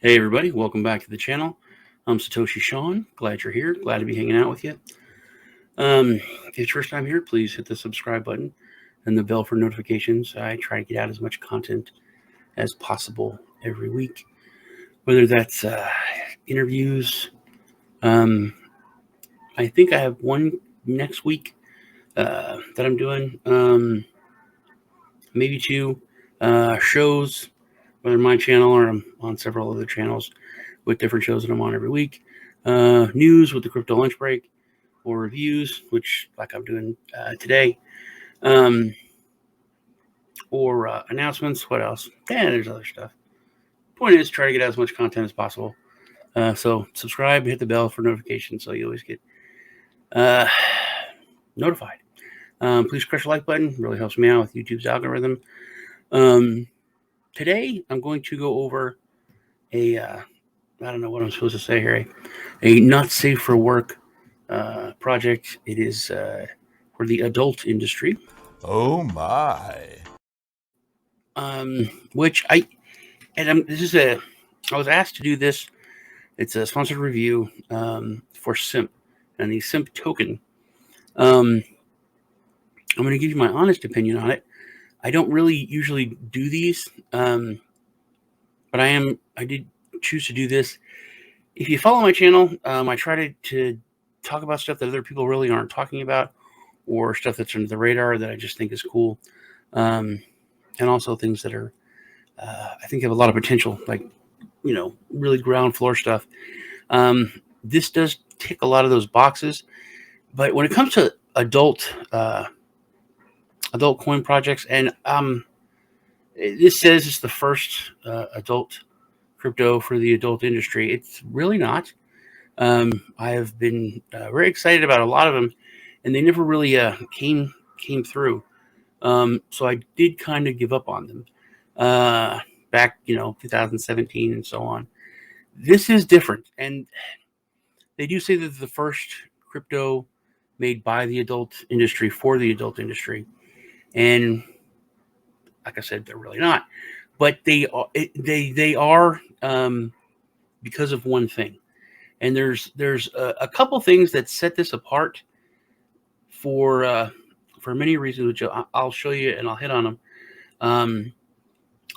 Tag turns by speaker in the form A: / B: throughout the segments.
A: Hey everybody, welcome back to the channel. I'm Satoshi Sean. Glad you're here. Glad to be hanging out with you. If it's your first time here, please hit the subscribe button and the bell for notifications. I try to get out as much content as possible every week, whether that's interviews. I think I have one next week that I'm doing, maybe two shows, whether my channel or I'm on several other channels with different shows that I'm on every week. News with the crypto lunch break, or reviews, which like I'm doing today, or announcements. What else? Yeah, there's other stuff. Point is, try to get as much content as possible. So subscribe, hit the bell for notifications so you always get notified. Please crush the like button. It really helps me out with YouTube's algorithm. Today, I'm going to go over I don't know what I'm supposed to say here, a not safe for work project. It is for the adult industry.
B: Oh my.
A: Which I was asked to do this. It's a sponsored review for SIMP and the SIMP token. I'm going to give you my honest opinion on it. I don't really usually do these, but I did choose to do this. If you follow my channel, I try to talk about stuff that other people really aren't talking about, or stuff that's under the radar that I just think is cool, and also things that are I think have a lot of potential, like really ground floor stuff. This does tick a lot of those boxes, but when it comes to adult coin projects, and this says it's the first adult crypto for the adult industry. It's really not. I have been very excited about a lot of them, and they never really came through. So I did kind of give up on them back, 2017 and so on. This is different, and they do say that it's the first crypto made by the adult industry for the adult industry, and like I said, they're really not. But they are because of one thing, and there's a couple things that set this apart for many reasons, which I'll show you and I'll hit on them.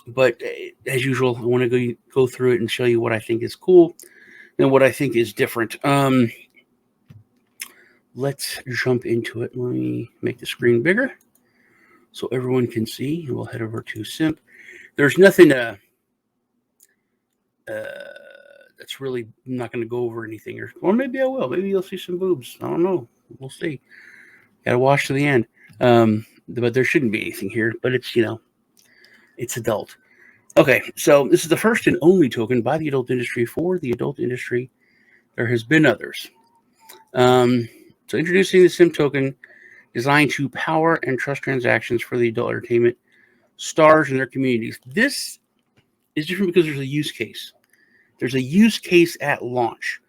A: But as usual, I want to go through it and show you what I think is cool and what I think is different. Let's jump into it. Let me make the screen bigger so everyone can see. We'll head over to SIMP. There's nothing that's really, I'm not going to go over anything, or maybe I will. Maybe you'll see some boobs. I don't know. We'll see. Got to watch to the end. But there shouldn't be anything here. But it's it's adult. Okay, so this is the first and only token by the adult industry for the adult industry. There has been others. So introducing the SIMP token, designed to power and trust transactions for the adult entertainment stars and their communities. This is different because there's a use case. There's a use case at launch.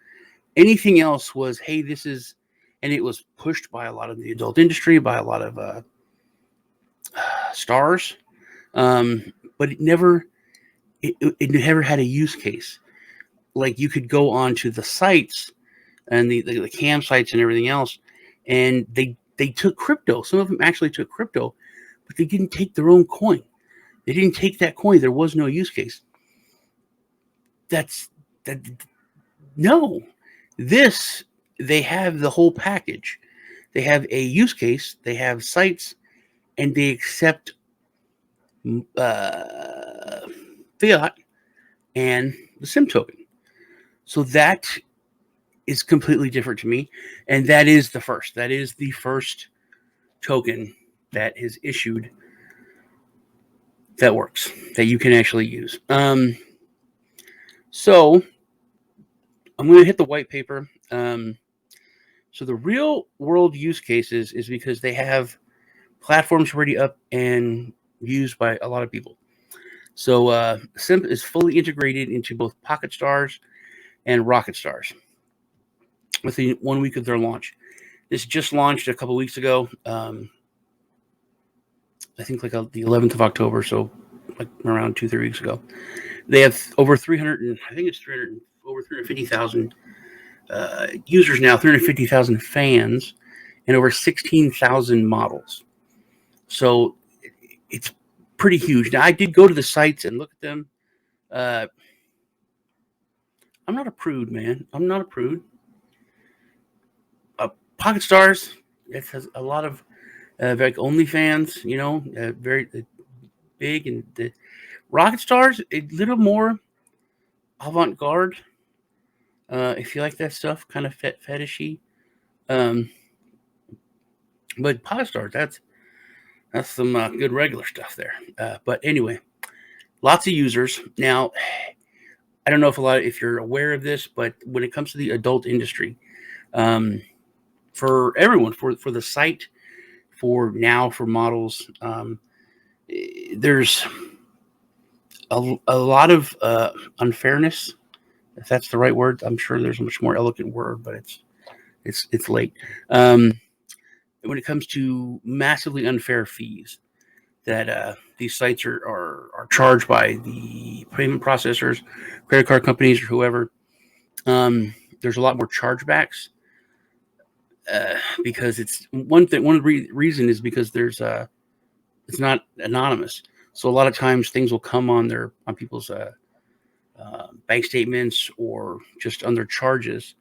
A: Anything else was, hey, this is, and it was pushed by a lot of the adult industry, by a lot of stars, but it never had a use case. Like, you could go on to the sites and the cam sites and everything else, and they took crypto. Some of them actually took crypto, but they didn't take their own coin. They didn't take that coin. There was no use case. No. This, they have the whole package. They have a use case, they have sites, and they accept fiat and the SIMP token. So that is completely different to me, and that is the first. That is the first token that is issued that works, that you can actually use. So I'm going to hit the white paper. So the real world use cases is because they have platforms already up and used by a lot of people. So SIMP is fully integrated into both Pocket Stars and Rocket Stars within 1 week of their launch. This just launched a couple weeks ago. I think like the 11th of October, so like around 2-3 weeks ago. They have over 300, and I think it's 300, over 350,000 users now, 350,000 fans, and over 16,000 models. So it's pretty huge. Now, I did go to the sites and look at them. I'm not a prude, man. I'm not a prude. Pocket Stars, it has a lot of like OnlyFans, very big, and the Rocket Stars a little more avant-garde. If you like that stuff, kind of fetishy. But Pocket Stars, that's some good regular stuff there. But anyway, lots of users now. I don't know if you're aware of this, but when it comes to the adult industry, for everyone, for the site, for models, there's a lot of unfairness, if that's the right word. I'm sure there's a much more elegant word, but it's late. When it comes to massively unfair fees that these sites are charged by the payment processors, credit card companies, or whoever, there's a lot more chargebacks because it's one thing. One reason is because it's not anonymous. So a lot of times things will come on people's bank statements or just on their charges,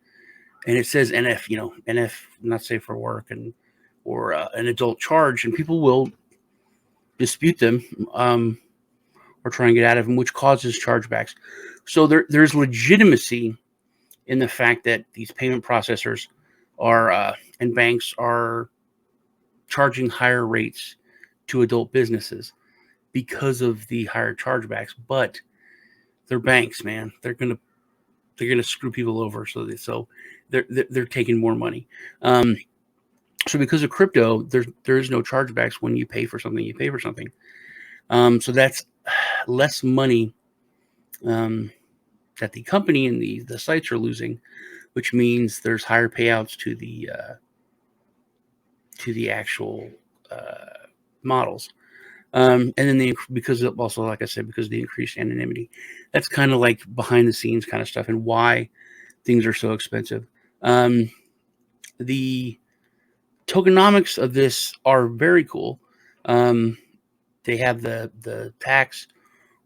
A: and it says NF, NF, not safe for work, or an adult charge, and people will dispute them or try and get out of them, which causes chargebacks. So there's legitimacy in the fact that these payment processors are and banks are charging higher rates to adult businesses because of the higher chargebacks. But they're banks, man. They're gonna screw people over. So they're taking more money. So because of crypto, there is no chargebacks when you pay for something. You pay for something. So that's less money that the company and the sites are losing, which means there's higher payouts to the actual models. And then because of, also, like I said, because of the increased anonymity, that's kind of like behind the scenes kind of stuff and why things are so expensive. The tokenomics of this are very cool. They have the tax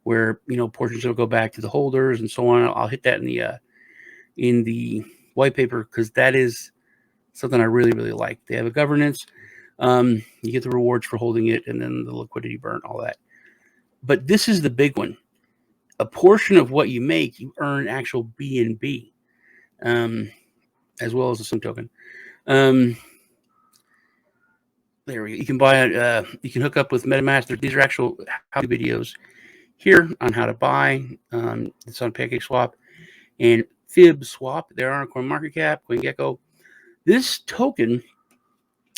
A: where portions will go back to the holders and so on. I'll hit that in the white paper because that is something I really, really like. They have a governance. You get the rewards for holding it, and then the liquidity burn, all that. But this is the big one. A portion of what you make, you earn actual BNB, as well as a SIMP token. There we go. You can buy it. You can hook up with MetaMask. These are actual how-to videos here on how to buy. It's on PancakeSwap and FibSwap. They're on CoinMarketCap, CoinGecko. This token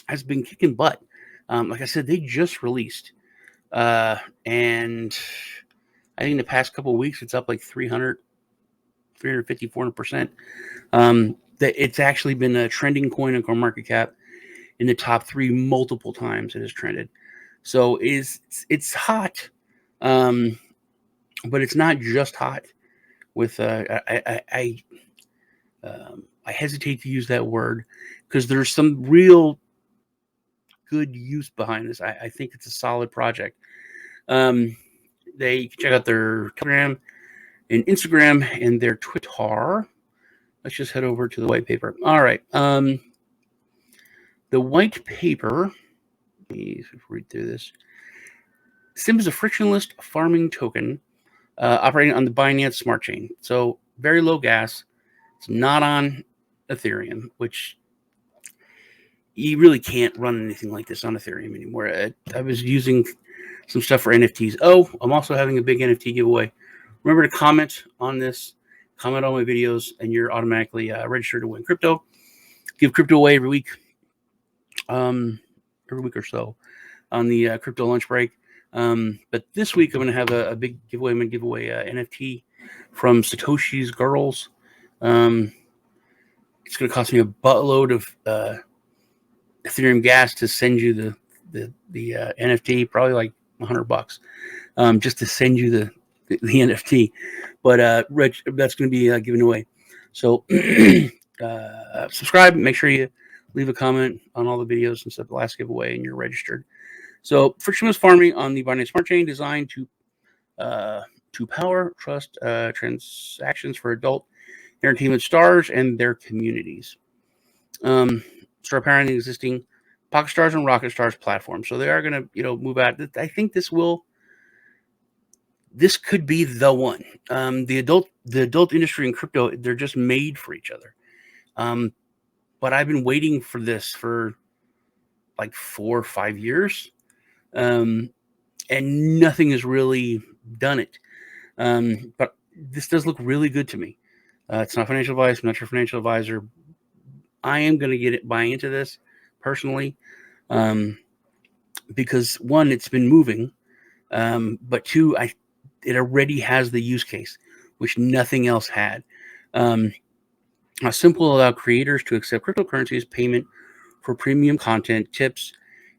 A: has been kicking butt. Like I said, they just released, and I think in the past couple of weeks, it's up like 300, 350, 400%. It's actually been a trending coin on CoinMarketCap in the top 3 multiple times. It has trended. So it's hot, but it's not just hot. With I hesitate to use that word because there's some real good use behind this. I think it's a solid project. They can check out their Telegram and Instagram and their Twitter. Let's just head over to the white paper. All right. The white paper, let me read through this. SIMP is a frictionless farming token operating on the Binance Smart Chain. So very low gas. It's not on Ethereum, which you really can't run anything like this on Ethereum anymore. I was using some stuff for NFTs. Oh, I'm also having a big NFT giveaway. Remember to comment on this, comment on my videos, and you're automatically registered to win crypto. Give crypto away every week or so on the crypto lunch break. But this week I'm going to have a big giveaway. I'm going to give away an NFT from Satoshi's Girls. It's going to cost me a buttload of Ethereum gas to send you the NFT, probably like $100 just to send you the NFT. But that's going to be given away. So subscribe. Make sure you leave a comment on all the videos and stuff. The last giveaway, and you're registered. So frictionless farming on the Binance Smart Chain, designed to power trust transactions for adult entertainment stars and their communities. Start powering the existing Pocket Stars and Rocket Stars platforms. So they are going to, move out. I think this could be the one. The adult industry and crypto, they're just made for each other. But I've been waiting for this for like 4 or 5 years, and nothing has really done it. But this does look really good to me. It's not financial advice. I'm not your financial advisor. I am going to buy into this personally, because one, it's been moving, but two, it already has the use case, which nothing else had. SIMP will allow creators to accept cryptocurrency as payment for premium content, tips,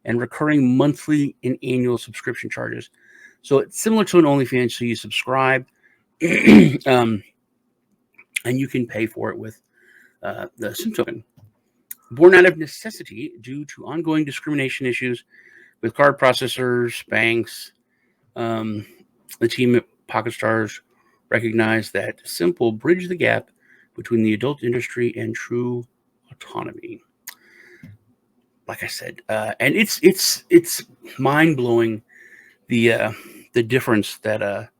A: and recurring monthly and annual subscription charges. So it's similar to an OnlyFans. So you subscribe, and you can pay for it with the SIMP token. Born out of necessity due to ongoing discrimination issues with card processors, banks, the team at Pocket Stars recognized that SIMP will bridge the gap between the adult industry and true autonomy. Like I said, and it's mind blowing the difference that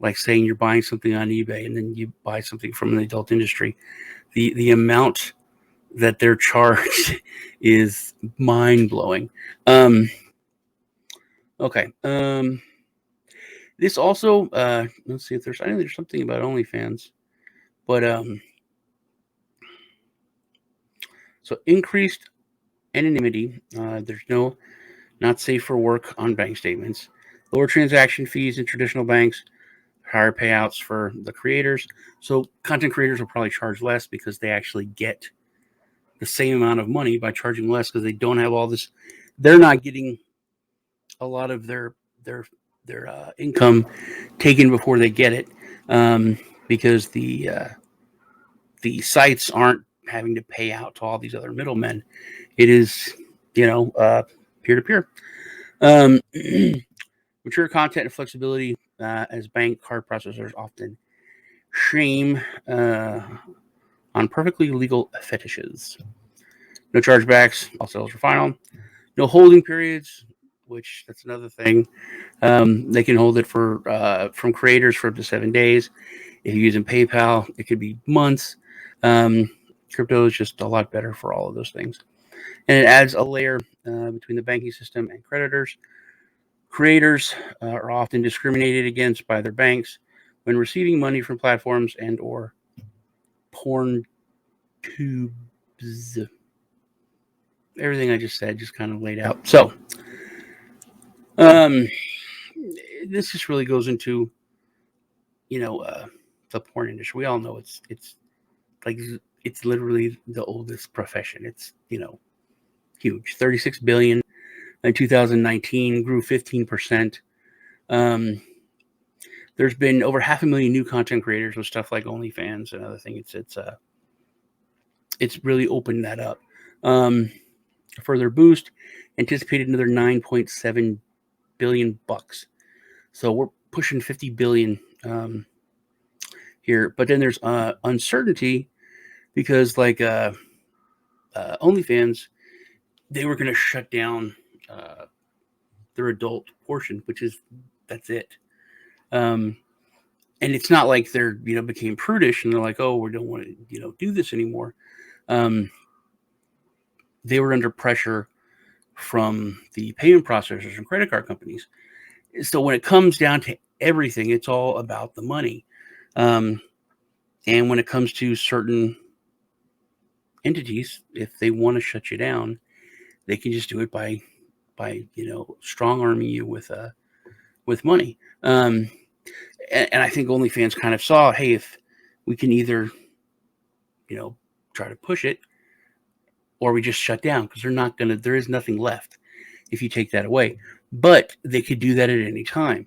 A: like saying you're buying something on eBay and then you buy something from the adult industry, the amount that they're charged is mind blowing. Okay. This also, let's see if I think there's something about OnlyFans, but so increased anonymity. There's not safe for work on bank statements, lower transaction fees in traditional banks, higher payouts for the creators. So content creators will probably charge less because they actually get the same amount of money by charging less because they don't have all this. They're not getting a lot of their income taken before they get it, because the sites aren't having to pay out to all these other middlemen. It is, peer-to-peer. Mature content and flexibility, as bank card processors often shame on perfectly legal fetishes. No chargebacks, all sales are final. No holding periods, which that's another thing. They can hold it for from creators for up to 7 days. If you're using PayPal, it could be months. Crypto is just a lot better for all of those things. And it adds a layer between the banking system and creditors. Creators are often discriminated against by their banks when receiving money from platforms and or porn tubes. Everything I just said just kind of laid out. So this just really goes into, the porn industry. We all know it's like it's literally the oldest profession. It's huge. 36 billion in 2019, grew 15%. There's been over 500,000 new content creators with stuff like OnlyFans and other things. It's really opened that up. A further boost, anticipated another $9.7 billion. So we're pushing 50 billion here. But then there's uncertainty because like OnlyFans, they were going to shut down their adult portion, that's it. And it's not like they're, became prudish and they're like, oh, we don't want to, do this anymore. They were under pressure from the payment processors and credit card companies. So when it comes down to everything, it's all about the money. And when it comes to certain entities, if they want to shut you down, they can just do it by strong arming you with money. And I think OnlyFans kind of saw, hey, if we can either, try to push it, or we just shut down because there is nothing left. if you take that away. But they could do that at any time,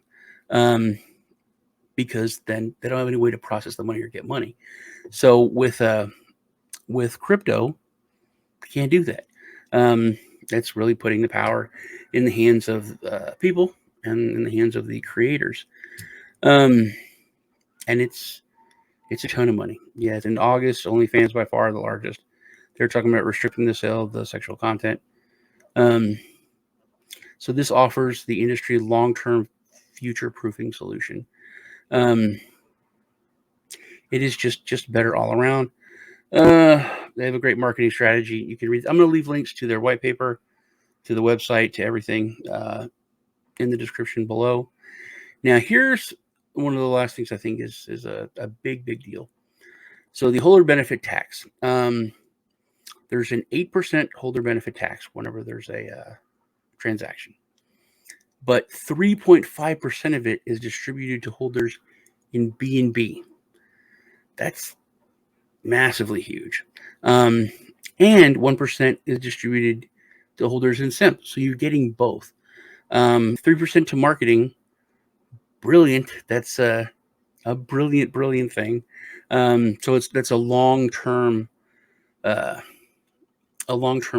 A: because then they don't have any way to process the money or get money. So with crypto, you can't do that. That's really putting the power in the hands of people and in the hands of the creators. And it's a ton of money. Yeah, it's in August. OnlyFans by far the largest. They're talking about restricting the sale of the sexual content. So this offers the industry long-term future-proofing solution. It is just better all around. They have a great marketing strategy. You can read. I'm going to leave links to their white paper, to the website, to everything in the description below. Now, here's one of the last things I think is a big deal. So the holder benefit tax. There's an 8% holder benefit tax whenever there's a transaction, but 3.5% of it is distributed to holders in BNB. That's massively huge. And 1% is distributed to holders in SIMP. So you're getting both. 3% to marketing. Brilliant. That's a brilliant thing. So that's a long-term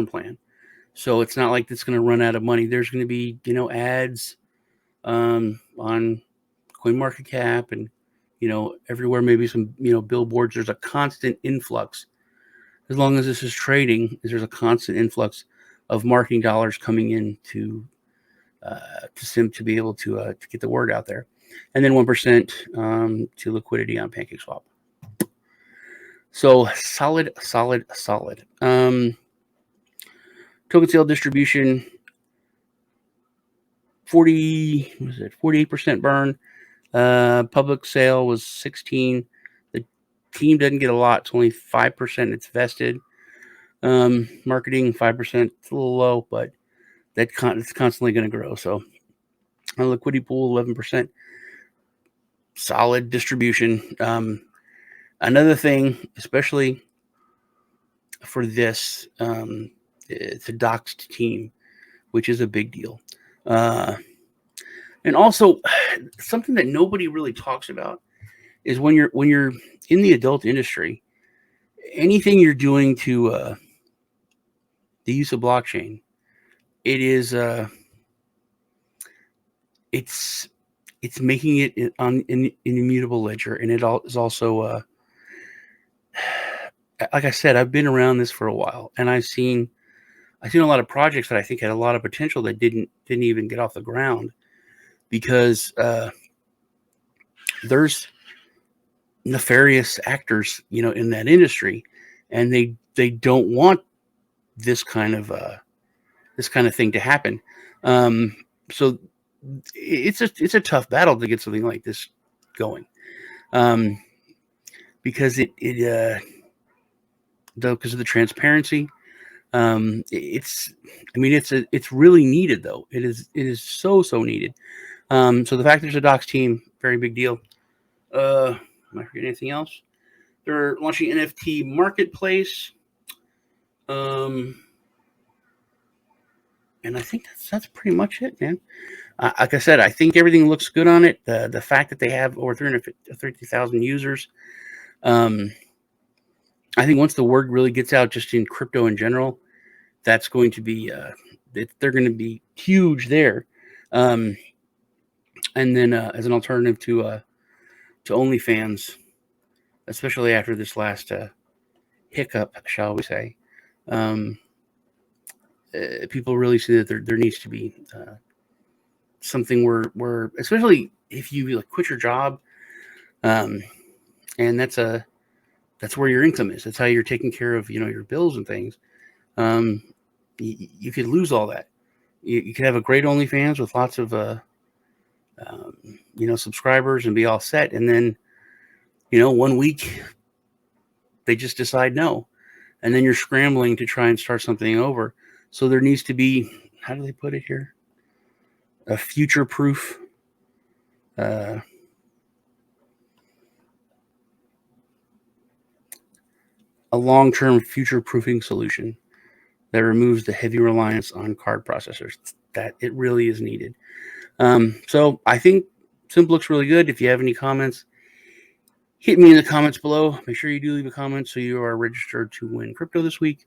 A: plan. So it's not like it's going to run out of money. There's going to be, ads on CoinMarketCap and, everywhere, maybe some, billboards. There's a constant influx. As long as this is trading, there's a constant influx of marketing dollars coming in to SIMP to be able to get the word out there. And then 1% to liquidity on PancakeSwap. So solid. Token sale distribution, 48% burn. Public sale was 16. The team doesn't get a lot. It's only 5%. It's vested. Marketing 5%. It's a little low, but it's constantly going to grow. So a liquidity pool 11%. Solid distribution. Another thing, especially for this, it's a doxed team, which is a big deal. And also, something that nobody really talks about is when you're in the adult industry, anything you're doing to the use of blockchain, it is it's making it in an immutable ledger, and it is also like I said, I've been around this for a while, and I've seen a lot of projects that I think had a lot of potential that didn't even get off the ground because there's nefarious actors, in that industry, and they don't want this kind of thing to happen. So it's a tough battle to get something like this going, because because of the transparency. It's really needed though. It is so needed. So the fact there's a docs team, very big deal. Am I forgetting anything else? They're launching NFT marketplace. And I think that's pretty much it, man. Like I said, I think everything looks good on it. The fact that they have over 350,000 users. I think once the word really gets out, just in crypto in general, that's going to be they're going to be huge there. And then as an alternative to OnlyFans, especially after this last hiccup, shall we say, people really see that there needs to be something where especially if you quit your job, and that's where your income is. That's how you're taking care of your bills and things. You could lose all that. You could have a great OnlyFans with lots of subscribers and be all set, and then 1 week they just decide no, and then you're scrambling to try and start something over. So there needs to be, how do they put it here, a future-proof a long-term future-proofing solution that removes the heavy reliance on card processors. that it really is needed. So I think SIMP looks really good. If you have any comments, hit me in the comments below. Make sure you do leave a comment so you are registered to win crypto this week,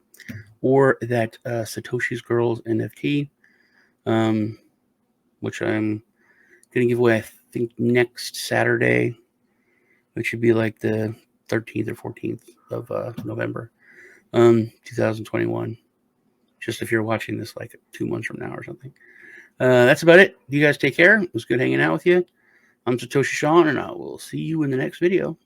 A: or that Satoshi's Girls NFT, which I'm going to give away, I think, next Saturday, which should be like the 13th or 14th of November, 2021. Just if you're watching this like 2 months from now or something. That's about it. You guys take care. It was good hanging out with you. I'm Satoshi Sean, and I will see you in the next video.